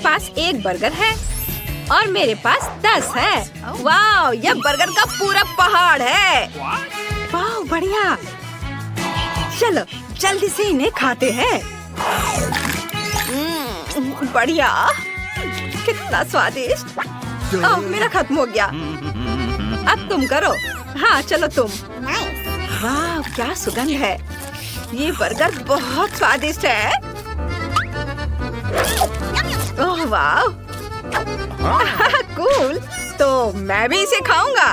पास एक बर्गर है और मेरे पास 10 है। वाह, यह बर्गर का पूरा पहाड़ है। वाह, बढ़िया। चलो जल्दी से इन्हें खाते हैं। बढ़िया, कितना स्वादिष्ट। ओह, मेरा खत्म हो गया। अब तुम करो। हाँ, चलो तुम। वाह, क्या सुगंध है। ये बर्गर बहुत स्वादिष्ट है। ओह वाह, कूल। तो मैं भी इसे खाऊंगा।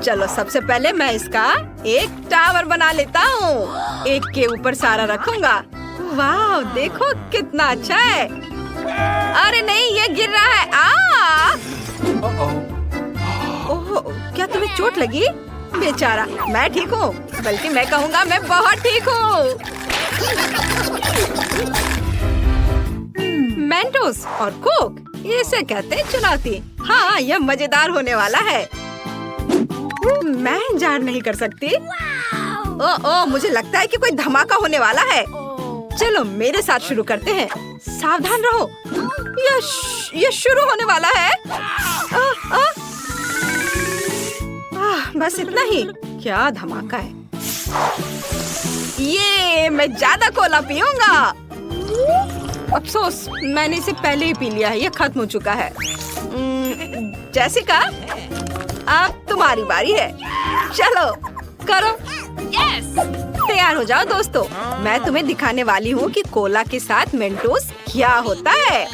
चलो सबसे पहले मैं इसका एक टावर बना लेता हूँ। एक के ऊपर सारा रखूंगा। वाह, देखो कितना अच्छा है। अरे नहीं, ये गिर रहा है। ओह, क्या तुम्हें चोट लगी? बेचारा, मैं ठीक हूँ। बल्कि मैं कहूँगा मैं बहुत ठीक हूँ। मेंटोस और कोक, इसे कहते हैं चुनौती। हाँ, यह मजेदार होने वाला है। मैं इंतजार नहीं कर सकती। ओह, मुझे लगता है कि कोई धमाका होने वाला है। चलो मेरे साथ शुरू करते हैं। सावधान रहो, यह शुरू होने वाला है। बस इतना ही। क्या धमाका है। ये मैं ज्यादा कोला पीऊंगा। अफसोस, मैंने इसे पहले ही पी लिया है। यह खत्म हो चुका है। जेसिका, अब तुम्हारी बारी है। चलो करो। तैयार हो जाओ दोस्तों। मैं तुम्हें दिखाने वाली हूँ कि कोला के साथ मेंटोस क्या होता है।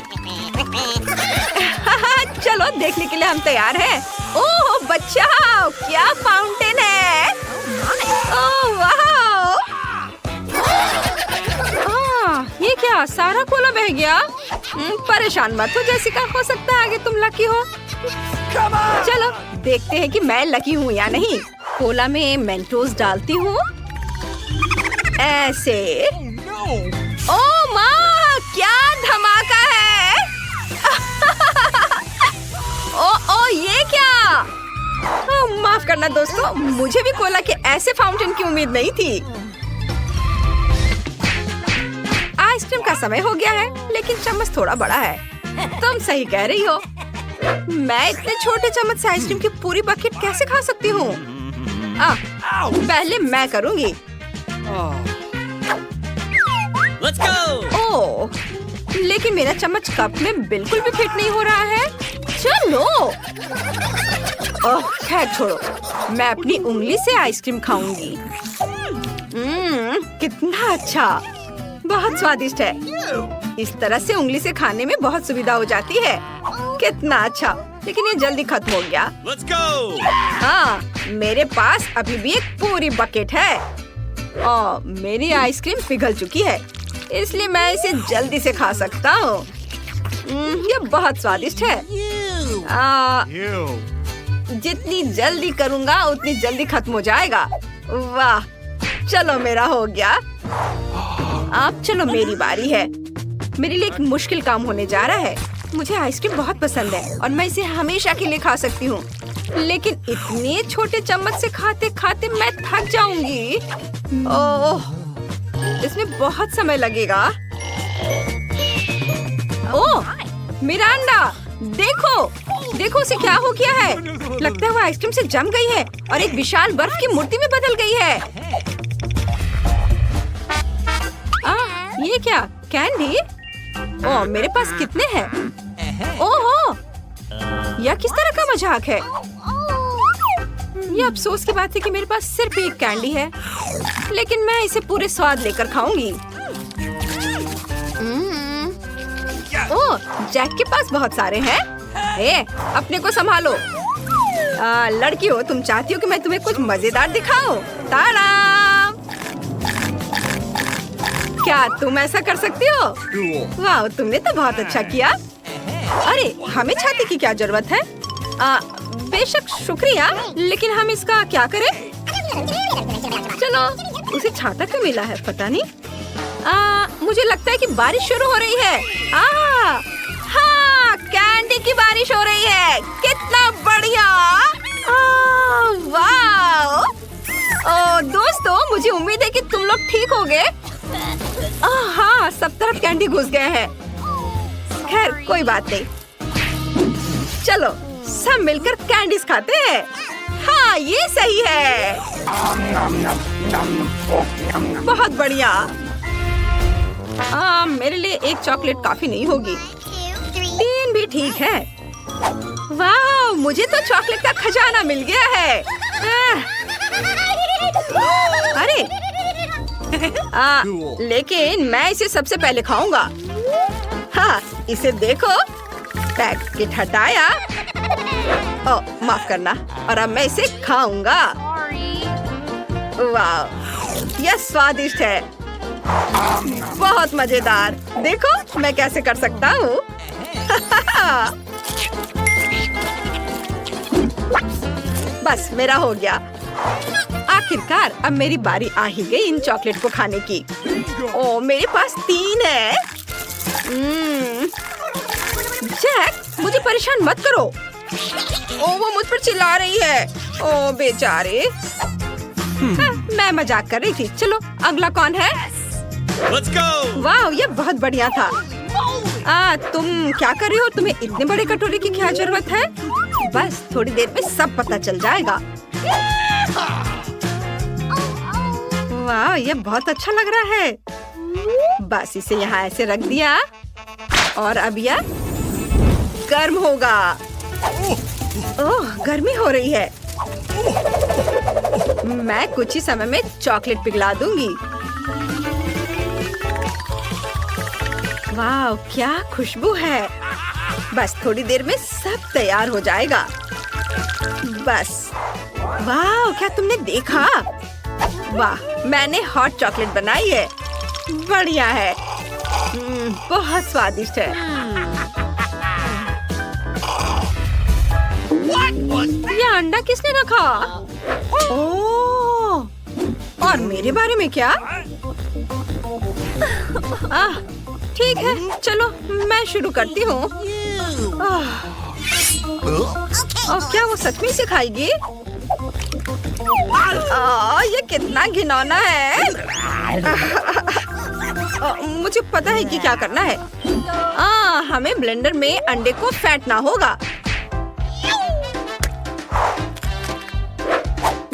चलो देखने के लिए हम तैयार हैं। ओह बचाओ, क्या फाउंटेन है। ओह वाह, ये क्या, सारा कोला बह गया। परेशान मत हो जेसिका, हो सकता है आगे तुम लकी हो। चलो देखते हैं कि मैं लकी हूँ या नहीं। कोला में मेंटोस डालती हूँ ऐसे। ओह माँ, क्या धमाका है। ओह, ये क्या। माफ करना दोस्तों, मुझे भी कोला के ऐसे फाउंटेन की उम्मीद नहीं थी। आइसक्रीम का समय हो गया है, लेकिन चम्मच थोड़ा बड़ा है। तुम सही कह रही हो। मैं इतने छोटे चम्मच से आइसक्रीम की पूरी बकेट कैसे खा सकती हूँ? पहले मैं करूँगी। Let's go! ओह, लेकिन मेरा चम्मच कप में बिल्कुल भी फिट नहीं हो रहा है। चलो, ओह खैर छोड़ो, मैं अपनी उंगली से आइसक्रीम खाऊंगी। कितना अच्छा, बहुत स्वादिष्ट है। इस तरह से उंगली से खाने में बहुत सुविधा हो जाती है। कितना अच्छा, लेकिन ये जल्दी खत्म हो गया। Let's go! हाँ, मेरे पास अभी भी एक पूरी बकेट है और मेरी आइसक्रीम पिघल चुकी है, इसलिए मैं इसे जल्दी से खा सकता हूँ। ये बहुत स्वादिष्ट है। जितनी जल्दी करूँगा उतनी जल्दी खत्म हो जाएगा। वाह, चलो मेरा हो गया। अब चलो मेरी बारी है। मेरे लिए एक मुश्किल काम होने जा रहा है। मुझे आइसक्रीम बहुत पसंद है और मैं इसे हमेशा के लिए खा सकती हूँ, लेकिन इतने छोटे चम्मच से खाते खाते मैं थक जाऊंगी। ओह, इसमें बहुत समय लगेगा। ओह, मिरांडा, देखो देखो उसे क्या हो गया है। लगता है वो आइसक्रीम से जम गई है और एक विशाल बर्फ की मूर्ति में बदल गई है। ये क्या, कैंडी? ओह, मेरे पास कितने हैं? ओहो, यह किस तरह का मजाक है। ये अफसोस की बात है कि मेरे पास सिर्फ एक कैंडी है, लेकिन मैं इसे पूरे स्वाद लेकर खाऊंगी। ओह, जैक के पास बहुत सारे हैं। अपने को संभालो। लड़की हो, तुम चाहती हो कि मैं तुम्हें कुछ मजेदार दिखाऊं? ताड़ा! क्या तुम ऐसा कर सकती हो? वाह, तुमने तो बहुत अच्छा किया। अरे, हमें छाती की क्या जरूरत है? बेशक शुक्रिया, लेकिन हम इसका क्या करें? चलो, उसे छाता क्यों मिला है पता नहीं। मुझे लगता है कि बारिश शुरू हो रही है। हाँ, कैंडी की बारिश हो रही है। कितना बढ़िया। वाह! दोस्तों, मुझे उम्मीद है कि तुम लोग ठीक हो गए। हाँ, सब तरफ कैंडी घुस गए हैं। खैर कोई बात नहीं। चलो सब मिलकर कैंडीज खाते हैं। हाँ ये सही है। बहुत बढ़िया। मेरे लिए एक चॉकलेट काफी नहीं होगी, 3 भी ठीक है। वाह, मुझे तो चॉकलेट का खजाना मिल गया है। अरे लेकिन मैं इसे सबसे पहले खाऊंगा। हाँ इसे देखो, पैकेट हटाया। ओह माफ करना। और अब मैं इसे खाऊंगा। वाह यह स्वादिष्ट है, बहुत मजेदार। देखो मैं कैसे कर सकता हूँ। बस मेरा हो गया। आखिरकार अब मेरी बारी आ ही गई इन चॉकलेट को खाने की। ओ मेरे पास 3 है। जैक मुझे परेशान मत करो। ओ वो मुझ पर चिल्ला रही है। ओ बेचारे। मैं मजाक कर रही थी। चलो अगला कौन है? Let's go! वाह ये बहुत बढ़िया था। तुम क्या कर रही हो? तुम्हें इतने बड़े कटोरे की क्या जरूरत है? बस थोड़ी देर में सब पता चल जाएगा। वाह ये बहुत अच्छा लग रहा है। बस इसे यहाँ ऐसे रख दिया और अब यह गर्म होगा। ओह गर्मी हो रही है। मैं कुछ ही समय में चॉकलेट पिघला दूंगी। वाह क्या खुशबू है। बस थोड़ी देर में सब तैयार हो जाएगा। बस वाह क्या तुमने देखा? वाह मैंने हॉट चॉकलेट बनाई है। बढ़िया है। बहुत स्वादिष्ट है। ये अंडा किसने रखा? ओह और मेरे बारे में क्या? ठीक है चलो मैं शुरू करती हूँ। क्या वो सच में सिखाएगी? ये कितना घिनौना है। मुझे पता है कि क्या करना है। हमें ब्लेंडर में अंडे को फेंटना होगा।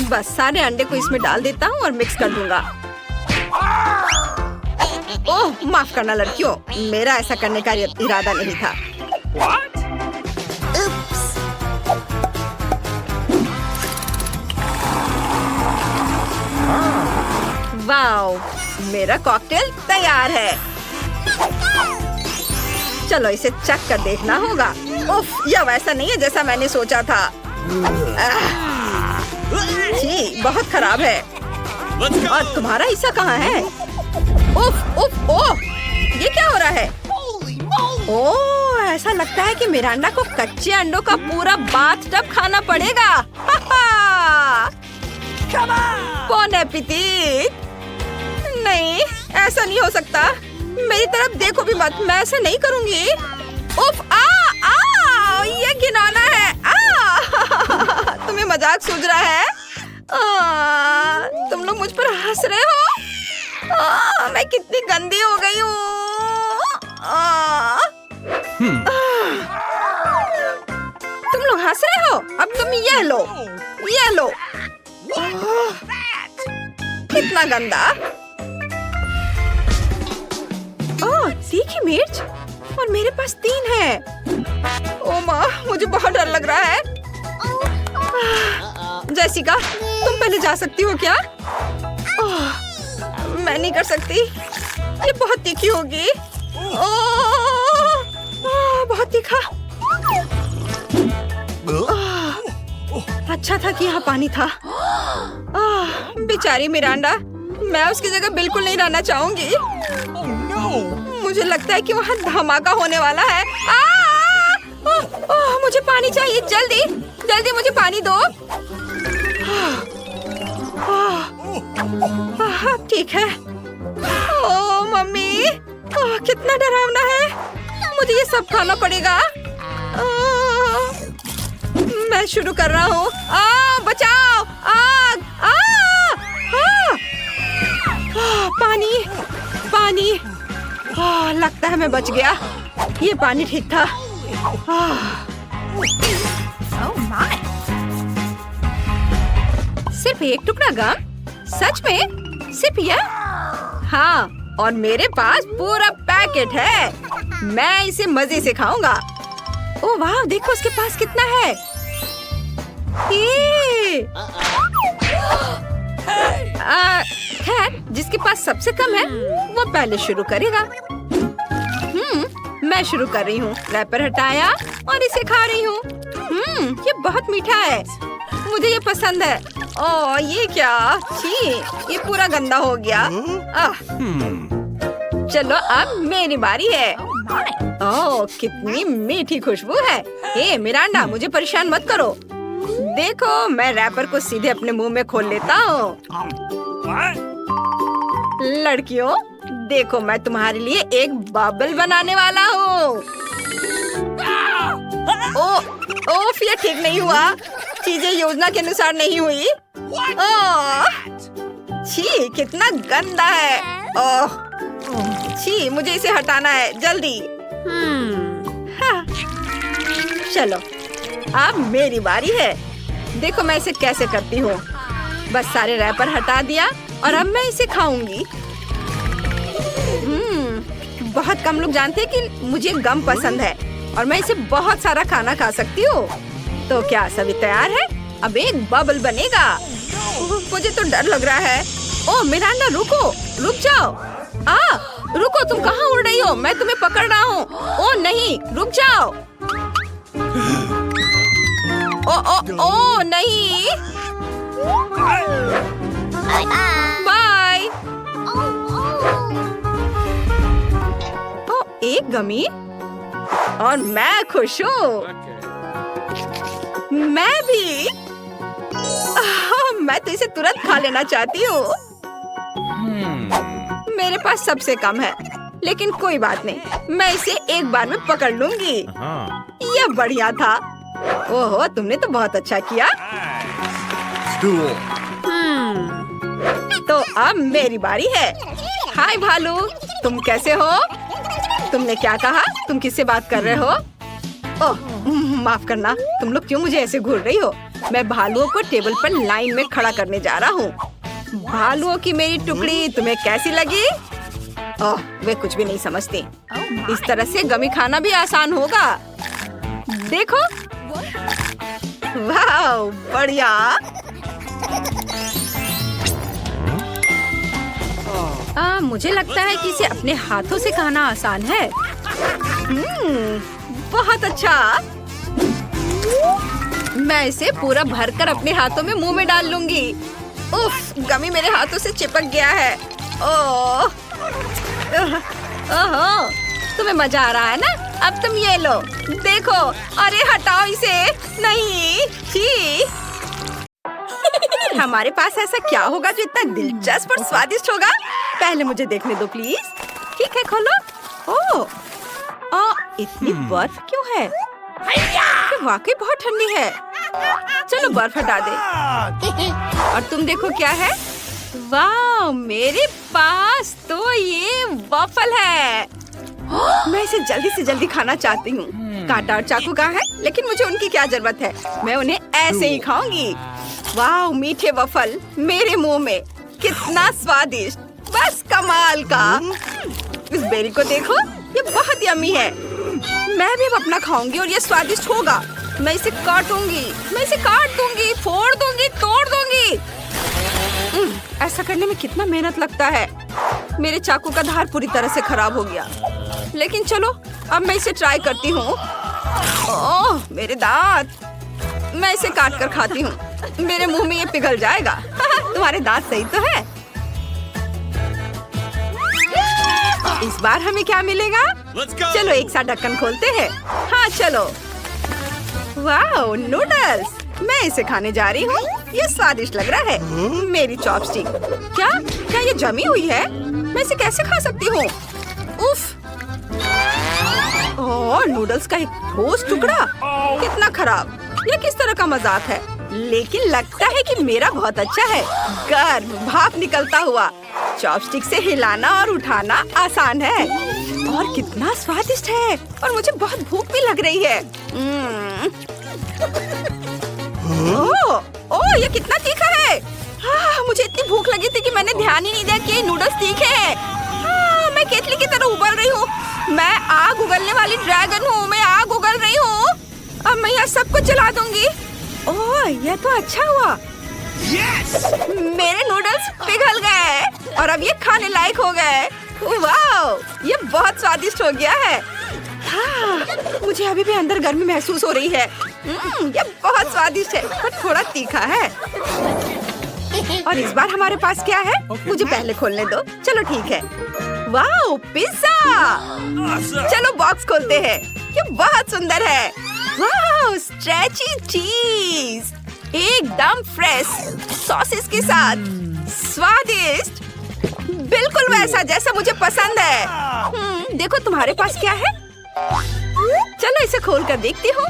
बस सारे अंडे को इसमें डाल देता हूँ और मिक्स कर दूंगा। ओह माफ करना लड़कियों, मेरा ऐसा करने का इरादा नहीं था। वाओ मेरा कॉकटेल तैयार है। चलो इसे चख कर देखना होगा। उफ यह वैसा नहीं है जैसा मैंने सोचा था। जी बहुत खराब है। और तुम्हारा हिस्सा कहाँ है? उफ उफ ओह ये क्या हो रहा है? ओह ऐसा लगता है कि मिरांडा को कच्चे अंडों का पूरा बाथटब खाना पड़ेगा। बॉन एपेटिट। नहीं ऐसा नहीं हो सकता। मेरी तरफ देखो भी मत, मैं ऐसा नहीं करूंगी। उफ ये घिनौना है। तुम्हें मजाक सूझ रहा है? तुम लोग मुझ पर हंस रहे हो। मैं कितनी गंदी हो गई हूँ। तुम लोग हंस रहे हो? अब तुम ये लो, ये लो। कितना गंदा। ओह तीखी मिर्च और मेरे पास 3 है। ओ माँ मुझे बहुत डर लग रहा है। जेसिका तुम पहले जा सकती हो क्या? मैं नहीं कर सकती, ये बहुत तीखी होगी। बहुत तीखा। अच्छा था कि यहाँ पानी था। बेचारी मिरांडा, मैं उसकी जगह बिल्कुल नहीं रहना चाहूंगी। मुझे लगता है कि वहाँ धमाका होने वाला है। मुझे पानी चाहिए, जल्दी जल्दी मुझे पानी दो। ठीक है। ओह मम्मी, कितना डरावना है। मुझे ये सब खाना पड़ेगा। मैं शुरू कर रहा हूँ। बचाओ, आग! पानी, पानी। लगता है मैं बच गया। ये पानी ठीक था। सिर्फ एक टुकड़ा गम? सच में? सिर्फ यह? हाँ, और मेरे पास पूरा पैकेट है। मैं इसे मजे से खाऊंगा। ओह वाह, देखो उसके पास कितना है। ये खैर, जिसके पास सबसे कम है वो पहले शुरू करेगा। मैं शुरू कर रही हूँ। रैपर हटाया और इसे खा रही हूँ। ये बहुत मीठा है। मुझे ये पसंद है। ओह ये क्या? छी, ये पूरा गंदा हो गया। चलो अब मेरी बारी है। ओह कितनी मीठी खुशबू है। ए मिरांडा, मुझे परेशान मत करो। देखो, मैं रैपर को सीधे अपने मुंह में खोल लेता हूँ। लड़कियों, देखो मैं तुम्हारे लिए एक बबल बनाने वाला हूँ। ओह ये ठीक नहीं हुआ। चीजें योजना के अनुसार नहीं हुई। ओह छी, कितना गंदा है। ओह छी, मुझे इसे हटाना है जल्दी। हाँ। चलो अब मेरी बारी है। देखो मैं इसे कैसे करती हूँ। बस सारे रैपर हटा दिया और अब मैं इसे खाऊंगी। बहुत कम लोग जानते हैं कि मुझे गम पसंद है और मैं इसे बहुत सारा खाना खा सकती हूँ। तो क्या सभी तैयार है? अब एक बबल बनेगा। मुझे तो डर लग रहा है। ओह मिरांडा, रुको, रुक जाओ। रुको, तुम कहाँ उड़ रही हो? मैं तुम्हें पकड़ रहा हूँ। ओह नहीं, रुक जाओ। ओ नहीं। बाय। एक गमी और मैं खुश हूँ। मैं भी। मैं तो इसे तुरंत खा लेना चाहती हूँ। मेरे पास सबसे कम है, लेकिन कोई बात नहीं, मैं इसे एक बार में पकड़ लूंगी। यह बढ़िया था। ओहो, तुमने तो बहुत अच्छा किया। तो अब मेरी बारी है। हाय भालू, तुम कैसे हो? तुमने क्या कहा? तुम किससे बात कर रहे हो? ओह माफ करना, तुम लोग क्यों मुझे ऐसे घूर रही हो? मैं भालुओं को टेबल पर लाइन में खड़ा करने जा रहा हूँ। भालुओं की मेरी टुकड़ी तुम्हें कैसी लगी? ओह वे कुछ भी नहीं समझती। इस तरह से गमी खाना भी आसान होगा। देखो, वाह बढ़िया। मुझे लगता है कि इसे अपने हाथों से खाना आसान है। बहुत अच्छा। मैं इसे पूरा भरकर अपने हाथों में मुंह में डाल लूंगी। उफ, गमी मेरे हाथों से चिपक गया है। ओह, ओहो, तुम्हें मजा आ रहा है ना? अब तुम ये लो, देखो। अरे हटाओ इसे। नहीं, छी। हमारे पास ऐसा क्या होगा जो इतना दिलचस्प और स्वादिष्ट होगा? पहले मुझे देखने दो प्लीज। ठीक है, खोलो। ओह, इतनी बर्फ क्यों है? ये वाकई बहुत ठंडी है। चलो बर्फ हटा दे। और तुम देखो क्या है? वाह, मेरे पास तो ये वॉफल है। मैं इसे जल्दी से जल्दी खाना चाहती हूँ। कांटा और चाकू कहाँ है? लेकिन मुझे उनकी क्या जरूरत है? मैं उन्हें ऐसे ही खाऊंगी। वाह, मीठे वफल मेरे मुंह में, कितना स्वादिष्ट, बस कमाल का। इस बेरी को देखो, ये बहुत यम्मी है। मैं भी अब अपना खाऊंगी और ये स्वादिष्ट होगा। मैं इसे काटूंगी, मैं इसे काट दूंगी, फोड़ दूंगी, तोड़ दूंगी। ऐसा करने में कितना मेहनत लगता है। मेरे चाकू का धार पूरी तरह से खराब हो गया। लेकिन चलो, अब मैं इसे ट्राई करती हूँ। ओह मेरे दांत। मैं इसे काट कर खाती हूँ। मेरे मुंह में ये पिघल जाएगा। तुम्हारे दांत सही तो है। इस बार हमें क्या मिलेगा? चलो एक साथ ढक्कन खोलते हैं। हाँ चलो। वाह, नूडल्स। मैं इसे खाने जा रही हूँ। ये स्वादिष्ट लग रहा है। मेरी चॉपस्टिक। क्या ये जमी हुई है? मैं इसे कैसे खा सकती हूँ? उफ। ओह, नूडल्स का एक ठोस टुकड़ा। कितना खराब। ये किस तरह का मजाक है? लेकिन लगता है कि मेरा बहुत अच्छा है। गर्म भाप निकलता हुआ। चॉपस्टिक से हिलाना और उठाना आसान है। और कितना स्वादिष्ट है और मुझे बहुत भूख भी लग रही है। ओह, ये कितना तीखा है। मुझे इतनी भूख लगी थी कि मैंने ध्यान ही नहीं दिया कि ये नूडल्स तीखे हैं। मैं केतली की तरह उबल रही हूँ। मैं आग उगलने वाली ड्रैगन हूँ। मैं आग उगल रही हूँ। अब मैं यहाँ सब कुछ जला दूंगी। ओह, ये तो अच्छा हुआ। मेरे नूडल्स पिघल गए और अब ये खाने लायक हो गए। वाह, ये बहुत स्वादिष्ट हो गया है। मुझे अभी भी अंदर गर्मी महसूस हो रही है। ये बहुत स्वादिष्ट है पर थोड़ा तीखा है। और इस बार हमारे पास क्या है? मुझे पहले खोलने दो। चलो ठीक है। वाह, पिज्जा। चलो बॉक्स खोलते हैं। ये बहुत सुंदर है। वाह, स्ट्रेची चीज एकदम फ्रेश सॉसेस के साथ। स्वादिष्ट, बिल्कुल वैसा जैसा मुझे पसंद है। देखो तुम्हारे पास क्या है। चलो इसे खोल कर देखती हूँ।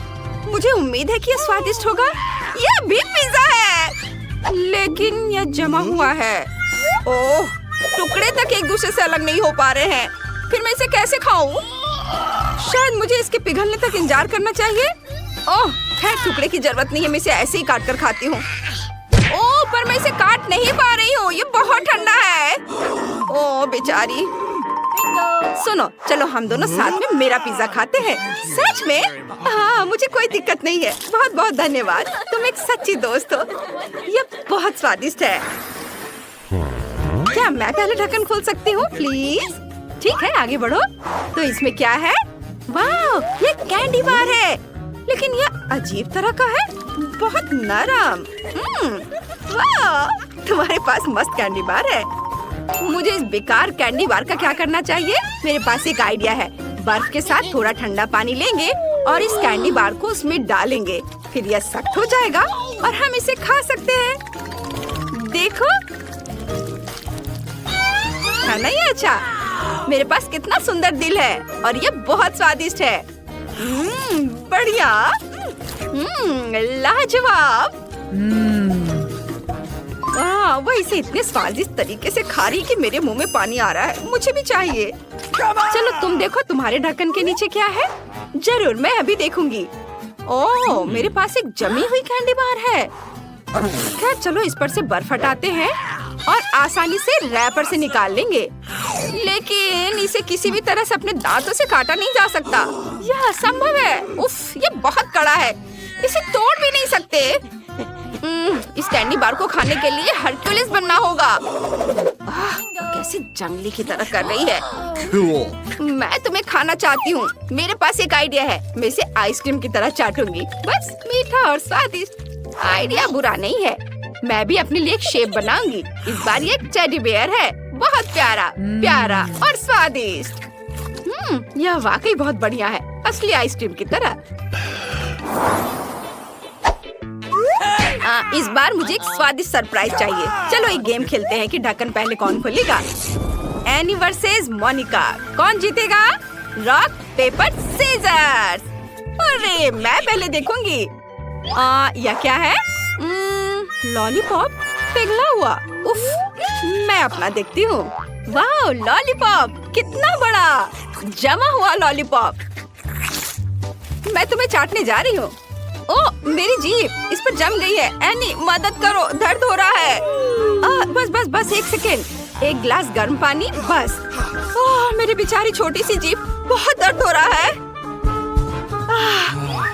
मुझे उम्मीद है कि ये स्वादिष्ट होगा। यह भी पिज्जा है लेकिन यह जमा हुआ है। ओह, टुकड़े तक एक दूसरे से अलग नहीं हो पा रहे हैं। फिर मैं इसे कैसे खाऊं? शायद मुझे इसके पिघलने तक इंतजार करना चाहिए। ओह, खैर टुकड़े की जरूरत नहीं है। मैं इसे ऐसे ही काट कर खाती हूँ। ओह, पर मैं इसे काट नहीं पा रही हूँ। ये बहुत ठंडा है। ओह बेचारी। सुनो, चलो हम दोनों साथ में मेरा पिज्जा खाते हैं। सच में? हाँ, मुझे कोई दिक्कत नहीं है। बहुत बहुत धन्यवाद। तुम एक सच्ची दोस्त हो। ये बहुत स्वादिष्ट है। क्या मैं पहले ढक्कन खोल सकती हूँ प्लीज? ठीक है, आगे बढ़ो। तो इसमें क्या है? वाह, ये कैंडी बार है लेकिन यह अजीब तरह का है। बहुत नरम। वाह, तुम्हारे पास मस्त कैंडी बार है। मुझे इस बेकार कैंडी बार का क्या करना चाहिए? मेरे पास एक आइडिया है। बर्फ के साथ थोड़ा ठंडा पानी लेंगे और इस कैंडी बार को उसमें डालेंगे। फिर यह सख्त हो जाएगा और हम इसे खा सकते हैं। देखो, है ना ये अच्छा? मेरे पास कितना सुंदर दिल है और ये बहुत स्वादिष्ट है। बढ़िया। लाजवाब। वह इसे इतने स्वादिष्ट तरीके से खा रही कि मेरे मुंह में पानी आ रहा है। मुझे भी चाहिए। चलो तुम देखो तुम्हारे ढक्कन के नीचे क्या है। जरूर, मैं अभी देखूंगी। ओह, मेरे पास एक जमी हुई कैंडी बार है। खैर चलो इस पर से बर्फ हटाते हैं और आसानी से रैपर से निकाल लेंगे। लेकिन इसे किसी भी तरह से अपने दांतों से काटा नहीं जा सकता। यह असंभव है। उफ, ये बहुत कड़ा है। इसे तोड़ भी नहीं सकते। इस कैंडी बार को खाने के लिए हरक्यूलिस बनना होगा। कैसे जंगली की तरह कर रही है। मैं तुम्हें खाना चाहती हूँ। मेरे पास एक आइडिया है। मैं इसे आइसक्रीम की तरह चाटूंगी। बस मीठा और स्वादिष्ट। आइडिया बुरा नहीं है। मैं भी अपने लिए एक शेप बनाऊंगी। इस बार ये एक टेडी बेयर है। बहुत प्यारा प्यारा और स्वादिष्ट। यह वाकई बहुत बढ़िया है, असली आइसक्रीम की तरह। इस बार मुझे एक स्वादिष्ट सरप्राइज चाहिए। चलो एक गेम खेलते हैं कि ढक्कन पहले कौन खोलेगा। Annie versus Monica. कौन जीतेगा? Rock paper scissors. अरे मैं पहले देखूंगी। यह क्या है? लॉलीपॉप पिघला हुआ। उफ, मैं अपना देखती हूँ। वाह, लॉलीपॉप कितना बड़ा जमा हुआ लॉलीपॉप। मैं तुम्हें चाटने जा रही हूँ। ओह, मेरी जीभ इस पर जम गई है। एनी मदद करो, दर्द हो रहा है। बस बस बस एक सेकेंड। एक गिलास गर्म पानी बस। ओह, मेरी बेचारी छोटी सी जीभ, बहुत दर्द हो रहा है।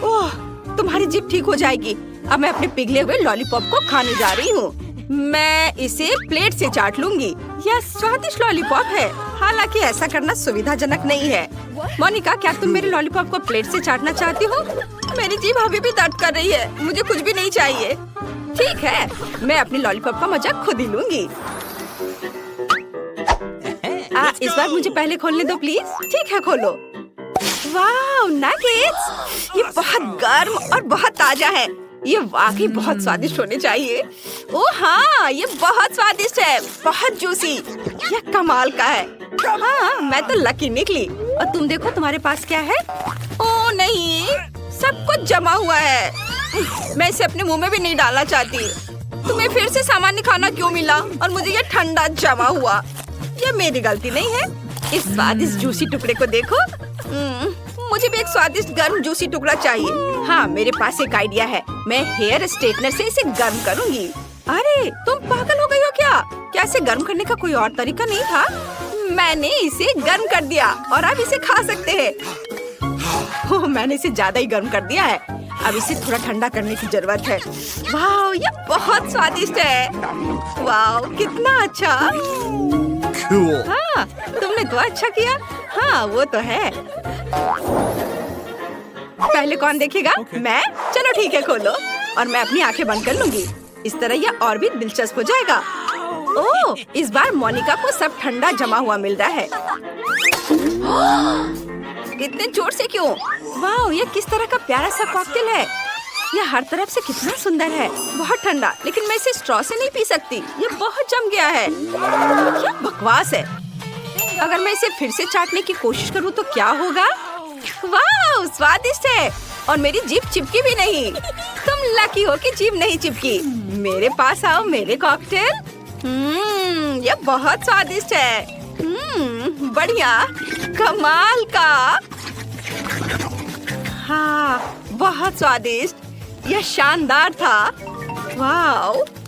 ओह, तुम्हारी जीभ ठीक हो जाएगी। अब मैं अपने पिघले हुए लॉलीपॉप को खाने जा रही हूँ। मैं इसे प्लेट से चाट लूंगी। यह स्वादिष्ट लॉलीपॉप है। हालांकि ऐसा करना सुविधाजनक नहीं है। मोनिका, क्या तुम मेरे लॉलीपॉप को प्लेट से चाटना चाहती हो? मेरी जीभ अभी भी दर्द कर रही है। मुझे कुछ भी नहीं चाहिए। ठीक है, मैं अपने लॉलीपॉप का मजा खुद ही लूंगी। इस बार मुझे पहले खोलने दो प्लीज। ठीक है, खोलो। वाह, नगेट्स। ये बहुत गर्म और बहुत ताजा है। ये वाकई बहुत स्वादिष्ट होने चाहिए। ओह हाँ, ये बहुत स्वादिष्ट है, बहुत जूसी। ये कमाल का है। हाँ, मैं तो लकी निकली। और तुम देखो तुम्हारे पास क्या है। ओह नहीं, सब कुछ जमा हुआ है। मैं इसे अपने मुंह में भी नहीं डालना चाहती। तुम्हें फिर से सामान्य खाना क्यों मिला और मुझे ये ठंडा जमा हुआ? ये मेरी गलती नहीं है। इस स्वादिष्ट जूसी टुकड़े को देखो। मुझे भी एक स्वादिष्ट गर्म जूसी टुकड़ा चाहिए। हाँ, मेरे पास एक आइडिया है। मैं हेयर स्ट्रेटनर से इसे गर्म करूंगी। अरे तुम पागल हो गई हो क्या? क्या इसे गर्म करने का कोई और तरीका नहीं था? मैंने इसे गर्म कर दिया और अब इसे खा सकते हैं। ओह, मैंने इसे ज्यादा ही गर्म कर दिया है। अब इसे थोड़ा ठंडा करने की जरूरत है। वाह, ये बहुत स्वादिष्ट है। वाह, कितना अच्छा। Cool. हाँ, तुमने तो अच्छा किया। हाँ, वो तो है। पहले कौन देखेगा? मैं? चलो ठीक है, खोलो और मैं अपनी आंखें बंद कर लूंगी। इस तरह यह और भी दिलचस्प हो जाएगा। ओह, इस बार मोनिका को सब ठंडा जमा हुआ मिल रहा है। इतने जोर से क्यों? वाह, ये किस तरह का प्यारा सा कॉकटेल है। यह हर तरफ से कितना सुंदर है। बहुत ठंडा, लेकिन मैं इसे स्ट्रॉ से नहीं पी सकती। ये बहुत जम गया है। क्या बकवास है। अगर मैं इसे फिर से चाटने की कोशिश करूँ तो क्या होगा? वाह, स्वादिष्ट है और मेरी जीभ चिपकी भी नहीं। तुम लकी हो कि जीभ नहीं चिपकी। मेरे पास आओ मेरे कॉकटेल। यह बहुत स्वादिष्ट है। बढ़िया, कमाल का। हाँ, बहुत स्वादिष्ट। यह शानदार था। वाह।